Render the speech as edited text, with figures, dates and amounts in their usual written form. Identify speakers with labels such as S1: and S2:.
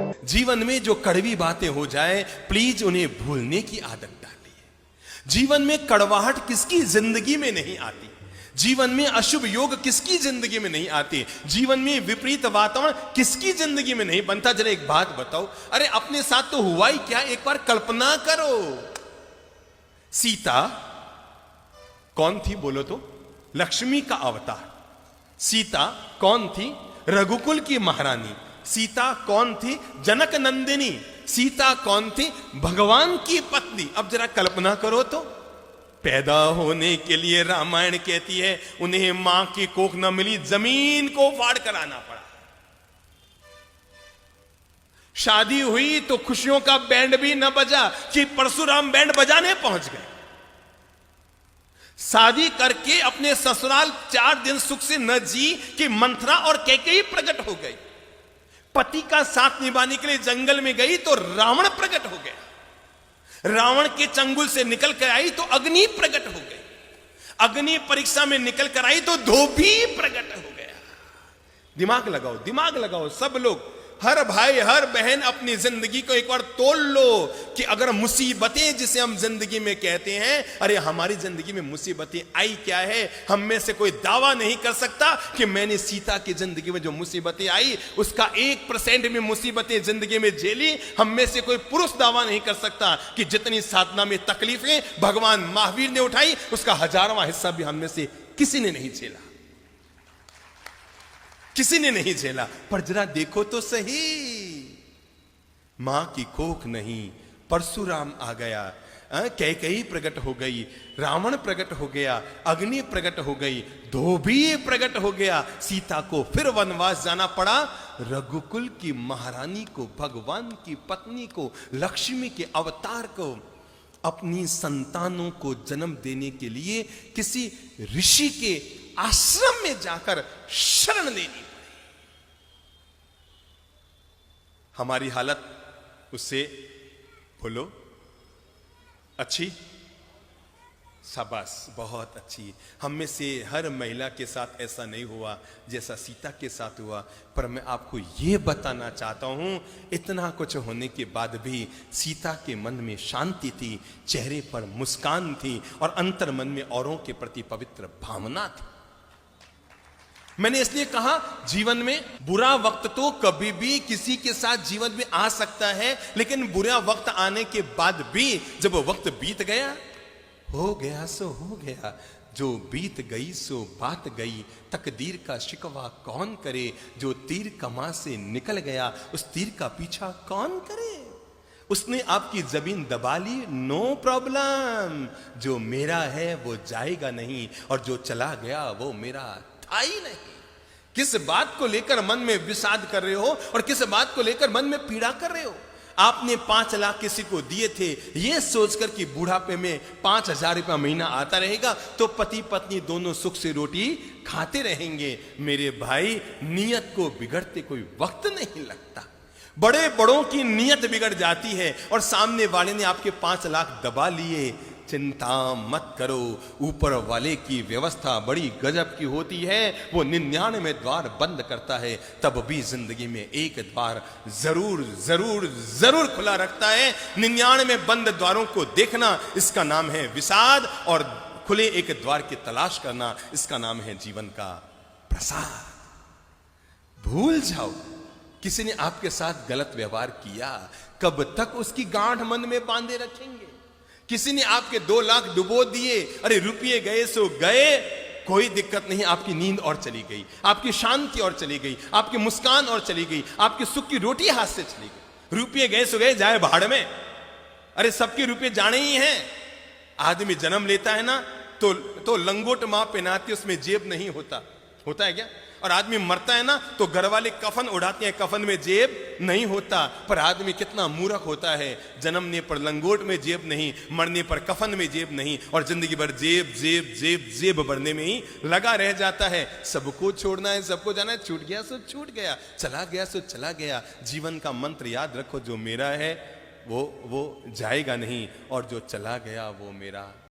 S1: जीवन में जो कड़वी बातें हो जाए, प्लीज उन्हें भूलने की आदत डालिए। जीवन में कड़वाहट किसकी जिंदगी में नहीं आती, जीवन में अशुभ योग किसकी जिंदगी में नहीं आते, जीवन में विपरीत वातावरण किसकी जिंदगी में नहीं बनता। जरा एक बात बताओ, अरे अपने साथ तो हुआ ही क्या, एक बार कल्पना करो। सीता कौन थी बोलो तो? लक्ष्मी का अवतार। सीता कौन थी? रघुकुल की महारानी। सीता कौन थी? जनक नंदिनी। सीता कौन थी? भगवान की पत्नी। अब जरा कल्पना करो तो, पैदा होने के लिए रामायण कहती है उन्हें मां की कोख न मिली, जमीन को फाड़ कर आना पड़ा। शादी हुई तो खुशियों का बैंड भी न बजा कि परशुराम बैंड बजाने पहुंच गए। शादी करके अपने ससुराल 4 दिन सुख से न जी कि मंथरा और कैकेयी प्रकट हो गई। पति का साथ निभाने के लिए जंगल में गई तो रावण प्रकट हो गया। रावण के चंगुल से निकल कर आई तो अग्नि प्रकट हो गई। अग्नि परीक्षा में निकल कर आई तो धोबी प्रकट हो गया। दिमाग लगाओ, दिमाग लगाओ सब लोग, हर भाई हर बहन अपनी जिंदगी को एक बार तोल लो कि अगर मुसीबतें जिसे हम जिंदगी में कहते हैं, अरे हमारी जिंदगी में मुसीबतें आई क्या है। हम में से कोई दावा नहीं कर सकता कि मैंने सीता की जिंदगी में जो मुसीबतें आई उसका 1% में मुसीबतें जिंदगी में झेली। हम में से कोई पुरुष दावा नहीं कर सकता कि जितनी साधना में तकलीफें भगवान महावीर ने उठाई उसका 1000वां हिस्सा भी हम में से किसी ने नहीं झेला, किसी ने नहीं झेला। पर जरा देखो तो सही, मां की कोख नहीं, परशुराम आ गया, कैकेयी प्रकट हो गई, रावण प्रकट हो गया, अग्नि प्रकट हो गई, धोबी प्रकट हो गया। सीता को फिर वनवास जाना पड़ा। रघुकुल की महारानी को, भगवान की पत्नी को, लक्ष्मी के अवतार को अपनी संतानों को जन्म देने के लिए किसी ऋषि के आश्रम में जाकर शरण लेनी पड़ी। हमारी हालत उससे बोलो अच्छी? शाबाश, बहुत अच्छी। हम में से हर महिला के साथ ऐसा नहीं हुआ जैसा सीता के साथ हुआ। पर मैं आपको यह बताना चाहता हूं, इतना कुछ होने के बाद भी सीता के मन में शांति थी, चेहरे पर मुस्कान थी और अंतर मन में औरों के प्रति पवित्र भावना थी। मैंने इसलिए कहा, जीवन में बुरा वक्त तो कभी भी किसी के साथ जीवन में आ सकता है, लेकिन बुरा वक्त आने के बाद भी जब वो वक्त बीत गया, हो गया सो हो गया, जो बीत गई सो बात गई, तकदीर का शिकवा कौन करे, जो तीर कमा से निकल गया उस तीर का पीछा कौन करे। उसने आपकी जमीन दबा ली, नो प्रॉब्लम, जो मेरा है वो जाएगा नहीं और जो चला गया वो मेरा था ही नहीं। किस बात को लेकर मन में विषाद कर रहे हो और किस बात को लेकर मन में पीड़ा कर रहे हो। आपने 5 लाख किसी को दिए थे ये सोचकर कि बुढ़ापे में 5000 रुपया महीना आता रहेगा तो पति पत्नी दोनों सुख से रोटी खाते रहेंगे। मेरे भाई, नियत को बिगड़ते कोई वक्त नहीं लगता। बड़े बड़ों की नियत बिगड़ जाती है और सामने वाले ने आपके 5 लाख दबा लिए। चिंता मत करो, ऊपर वाले की व्यवस्था बड़ी गजब की होती है। वो 99 द्वार बंद करता है, तब भी जिंदगी में एक द्वार जरूर जरूर जरूर खुला रखता है। 99 बंद द्वारों को देखना, इसका नाम है विषाद, और खुले एक द्वार की तलाश करना, इसका नाम है जीवन का प्रसाद। भूल जाओ, किसी ने आपके साथ गलत व्यवहार किया, कब तक उसकी गांठ मन में बांधे रखेंगे। किसी ने आपके 2 लाख डुबो दिए, अरे रुपये गए सो गए, कोई दिक्कत नहीं, आपकी नींद और चली गई, आपकी शांति और चली गई, आपकी मुस्कान और चली गई, आपकी सुख की रोटी हाथ से चली गई। रुपये गए सो गए, जाए भाड़ में। अरे सबके रुपये जाने ही हैं। आदमी जन्म लेता है ना तो लंगोट मां पहनाती, उसमें जेब नहीं होता, होता है क्या? और आदमी मरता है ना तो घर वाले कफन उड़ाते हैं, कफन में जेब नहीं होता। पर आदमी कितना मूर्ख होता है, जन्मने पर लंगोट में जेब नहीं, मरने पर कफन में जेब नहीं, और जिंदगी भर जेब जेब जेब जेब भरने में ही लगा रह जाता है। सबको छोड़ना है, सबको जाना है, छूट गया सो छूट गया, चला गया सो चला गया। जीवन का मंत्र याद रखो, जो मेरा है वो जाएगा नहीं और जो चला गया वो मेरा